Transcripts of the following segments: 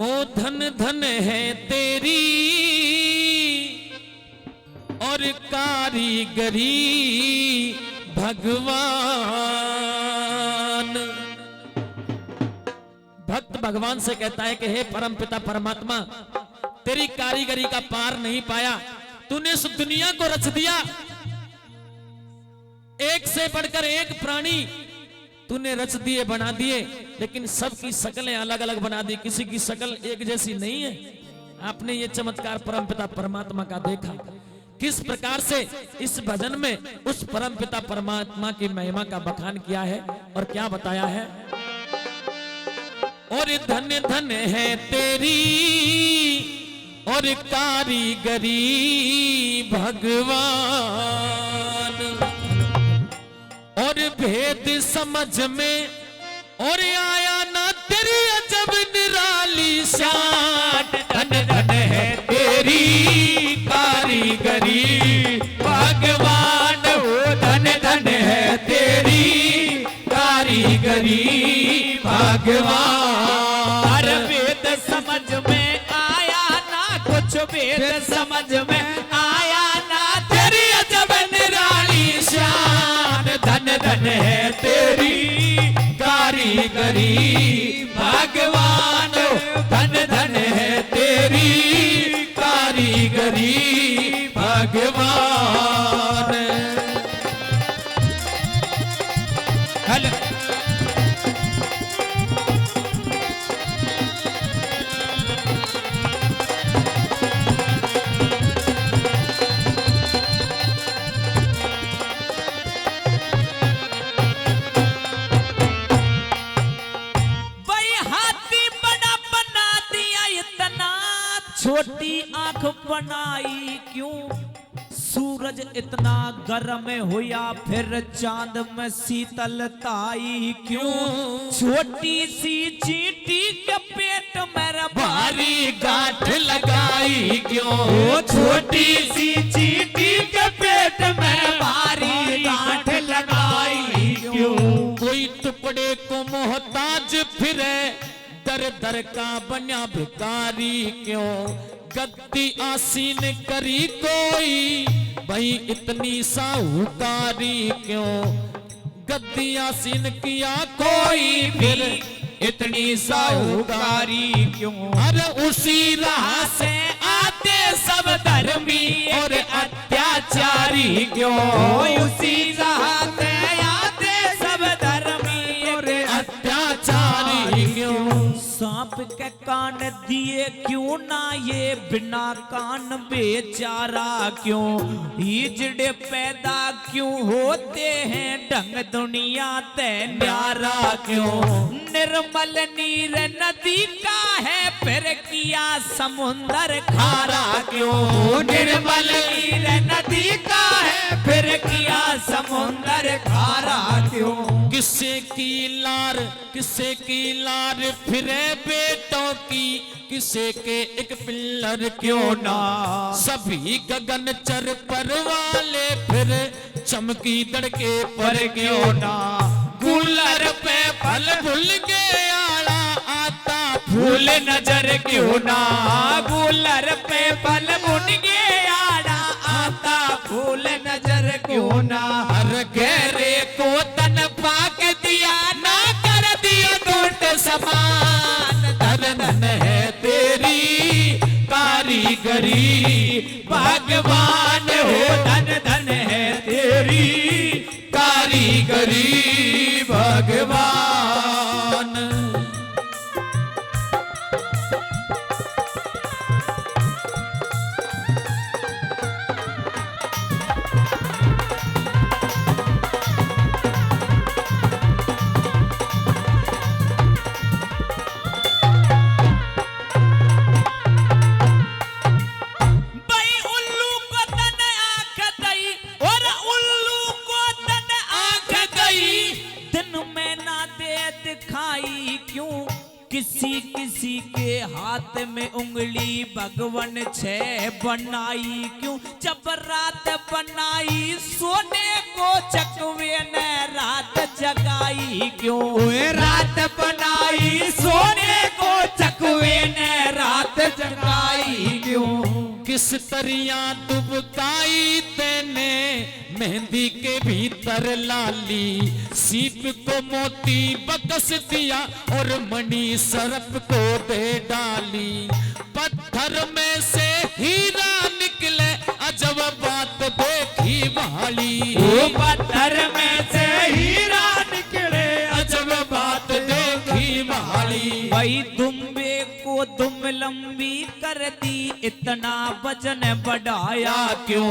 ओ धन धन है तेरी और कारीगरी भगवान। भक्त भगवान से कहता है कि हे परम पिता परमात्मा, तेरी कारीगरी का पार नहीं पाया। तूने इस दुनिया को रच दिया, एक से बढ़कर एक प्राणी तूने रच दिए, बना दिए, लेकिन सबकी शक्लें अलग अलग बना दी, किसी की शक्ल एक जैसी नहीं है। आपने ये चमत्कार परमपिता परमात्मा का देखा, किस प्रकार से इस भजन में उस परमपिता परमात्मा की महिमा का बखान किया है और क्या बताया है। और धन धन है तेरी और कारीगरी भगवान, और भेद समझ में और आया ना तेरी अजब निराली शान। धन धन है तेरी कारीगरी भगवान, धन धन है तेरी कारीगरी भगवान। वेद समझ में आया ना कुछ, वेद समझ में आया ना तेरी अजब निराली शान। धन धन है तेरी कारीगरी भगवान, धन धन है तेरी कारीगरी भगवान। हेलो छोटी आंख बनाई क्यों, सूरज इतना गर्म हुआ फिर चांद में शीतलताई क्यों। छोटी सी चींटी के पेट में भारी गांठ लगाई क्यों, छोटी सी चींटी के पेट में भारी गांठ लगाई क्यों। कोई टुकड़े को मोहताज फिरे, दर दर का बना भिकारी क्यों। गद्दी आसीन करी कोई, भाई इतनी साहूकारी क्यों। गद्दी आसीन किया कोई, फिर इतनी साहूकारी क्यों। अरे उसी राह से आते सब धर्मी और अत्याचारी क्यों, उसी राह से आते सब धर्मी और अत्याचारी क्यों। सांप के कान दिए क्यों ना ये बिना कान बेचारा क्यों। हिजड़े पैदा क्यों होते हैं ढंग दुनिया ते न्यारा क्यों। निर्मल नीर नदी का है फिर किया समुंदर खारा क्यों। निर्मल नीर नदी का है फिर किया समुंदर खारा क्यों। किसे की लार फिरे बेटों की, किसे के एक पिल्लर क्यों ना। सभी गगन चर पर वाले फिर चमकी दड़के पर क्यों ना। गुलर पे फल भूल गया आता फूल नजर क्यों ना। गुलर पे फल भूल गया आता फूल नजर क्यों ना। हर गहरे को तन पाक दिया ना, कर दिया टूट समान। धन धन है तेरी कारीगरी भगवान, हो धन धन है तेरी कारीगरी भगवान। किसी किसी के हाथ में उंगली भगवन छह बनाई क्यों। जब रात बनाई सोने को चकवे ने रात जगाई क्यों। रात बनाई सोने को चकुए ने रात जगाई क्यों। किस तरिया दुबकाई तेने मेहंदी के भीतर लाली, सीप को मोती बकस दिया और मणि सर्प को दे डाली। पत्थर में से हीरा निकले अजब बात देखी भाली। पत्थर में से हीरा निकले अजब बात देखी भाली। भाई दुम्बे को दुम लंबी कर दी, इतना वजन बढ़ाया क्यों।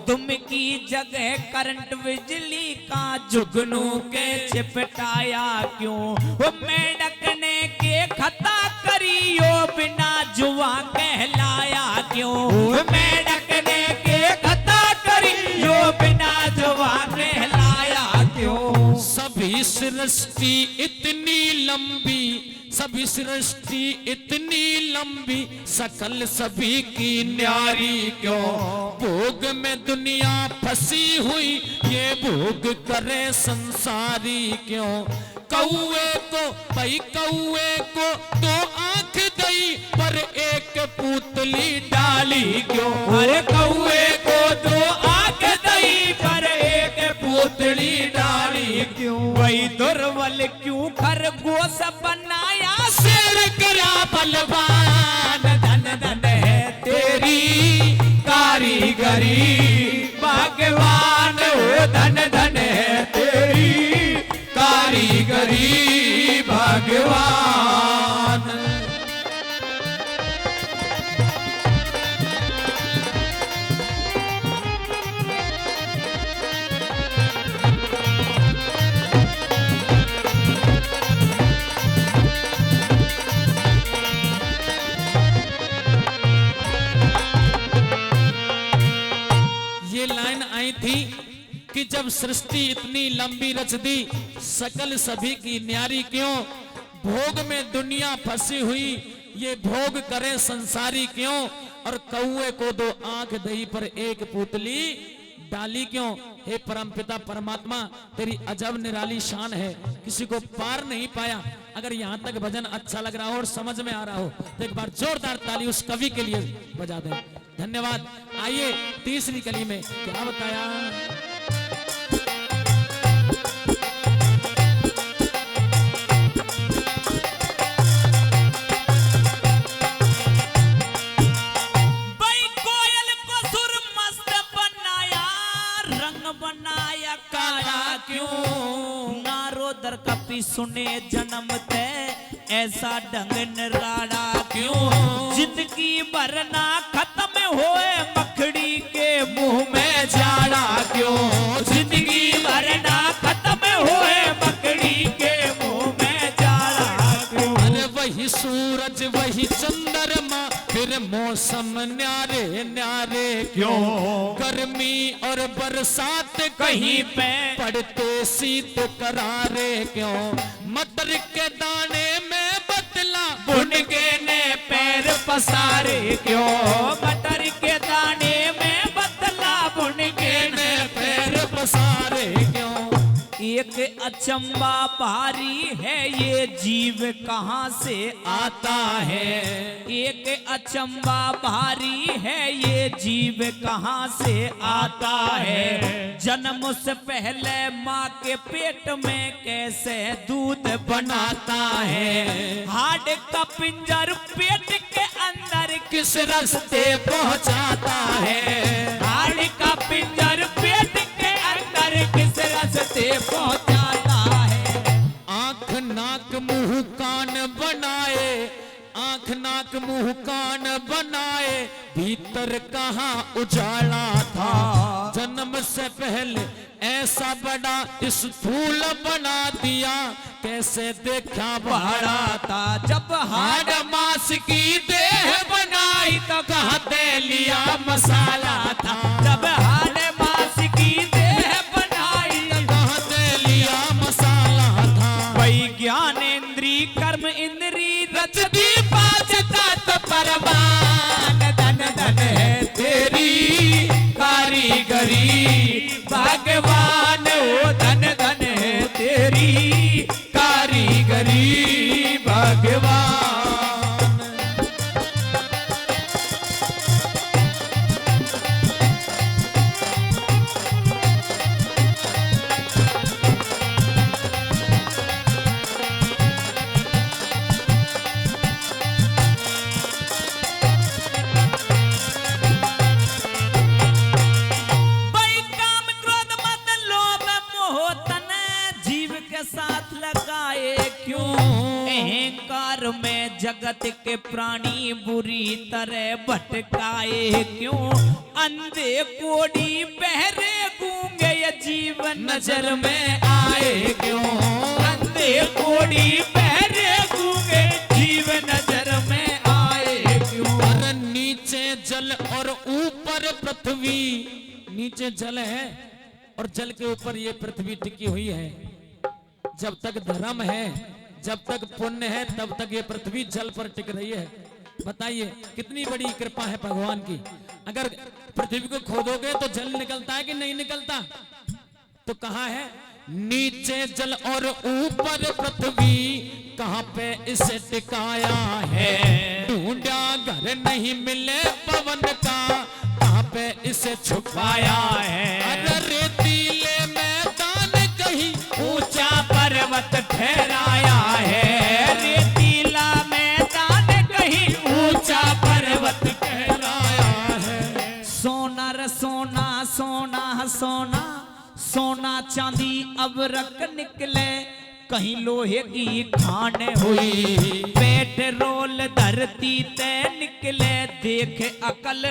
दुम की जगह करंट बिजली का जुगनू के चिपटाया क्यों। वो मेंढक ने के खता करियो बिना जुआ कहलाया क्यों। मेंढक ने के खता करियो बिना जुआ कहलाया क्यों। सभी सृष्टि इतनी लंबी, सभी सृष्टि इतनी लंबी, सकल सभी की न्यारी क्यों। भोग में दुनिया फंसी हुई, ये भोग करे संसारी क्यों। कौए को भाई कौए को दो आंख दई, पर एक पुतली डाली क्यों। अरे कौए को दो आंख दई, पर एक पुतली डाली क्यों। वही दुर्बल क्यों खरगोश बनाया, शेर करा बलवान। धन धन है तेरी कारीगरी भगवान। हो धन धन है तेरी कारीगरी भगवान। ये लाइन आई थी कि जब सृष्टि इतनी लंबी रच दी, सकल सभी की न्यारी क्यों। भोग में दुनिया फंसी हुई, ये भोग करे संसारी क्यों। और कौए को दो आंख दही पर एक पुतली डाली क्यों। हे परमपिता परमात्मा, तेरी अजब निराली शान है, किसी को पार नहीं पाया। अगर यहाँ तक भजन अच्छा लग रहा हो और समझ में आ रहा हो तो एक बार जोरदार ताली उस कवि के लिए बजा दें। धन्यवाद। आइए तीसरी कली में क्या बताया। भाई कोयल को सुर मस्त बनाया, रंग बनाया काला क्यों। नारोदर कपि सुने जन्म ते, ऐसा ढंग निराला क्यों। जिंदगी भर ना खत्म होए मखड़ी के मुंह में जाड़ा क्यों। जिंदगी भर ना खत्म होए मखड़ी के मुंह में जाड़ा क्यों। अरे वही सूरज वही चंद्रमा, फिर मौसम न्यारे न्यारे क्यों। गर्मी और बरसात कहीं पे पड़ते शीत करारे क्यों। मटर के दाने में बदला बुनगे ने पैर पसारे क्यों। मटर के दाने में बदला बुनगे ने पैर पसारे क्यों। एक अचंबा भारी है, ये जीव कहाँ से आता है। एक अचंबा भारी है, ये जीव कहाँ से आता है। जन्म से पहले माँ के पेट में कैसे दूध बनाता है। हार्ट का पिंजर पेट के अंदर किस रास्ते पहुंचाता है। हार्ट का पिंजर पेट के अंदर किस रास्ते पहुंचाता है। आंख नाक मुंह कान बनाए, आंख नाक मुंह कान बनाए, भीतर कहाँ उजाला था। जन्म से पहले ऐसा बड़ा स्थूल बना दिया, कैसे देखा बड़ा था। जब हाड मांस की देह बनाई तो कहते लिया मसाला था। जब हाड मांस की देह बनाई कहते लिया मसाला था। वही ज्ञानेंद्री कर्म इंद्री रच दी पांच तत्व परमान। धन धन है तेरी कारीगरी भगवान। ओ धन धन है तेरी कारीगरी भगवान। हकीकत के प्राणी बुरी तरह भटकाए क्यों, अंधे कोड़ी बहरे गूंगे ये जीवन नजर में आए क्यों, अंधे कोड़ी बहरे गूंगे जीवन नजर में आए क्यों। अरे नीचे जल और ऊपर पृथ्वी, नीचे जल है और जल के ऊपर ये पृथ्वी टिकी हुई है। जब तक धर्म है, जब तक पुण्य है, तब तक ये पृथ्वी जल पर टिक रही है। बताइए कितनी बड़ी कृपा है भगवान की। अगर पृथ्वी को खोदोगे तो जल निकलता है कि नहीं निकलता? तो कहाँ है? नीचे जल और ऊपर पृथ्वी, कहाँ पे इसे टिकाया है। ढूंढा घर नहीं मिले पवन का, कहाँ पे इसे छुपाया है। अरे रेतीले मैदान कहीं ऊंचा पर्वत ठहराया है, रेतीला मैदान कहीं ऊंचा पर्वत ठहराया है। सोना रे सोना सोना सोना, सोना चांदी अब रख निकले, कहीं लोहे की खान हुई, पेट्रोल धरती ते निकले, देख अकल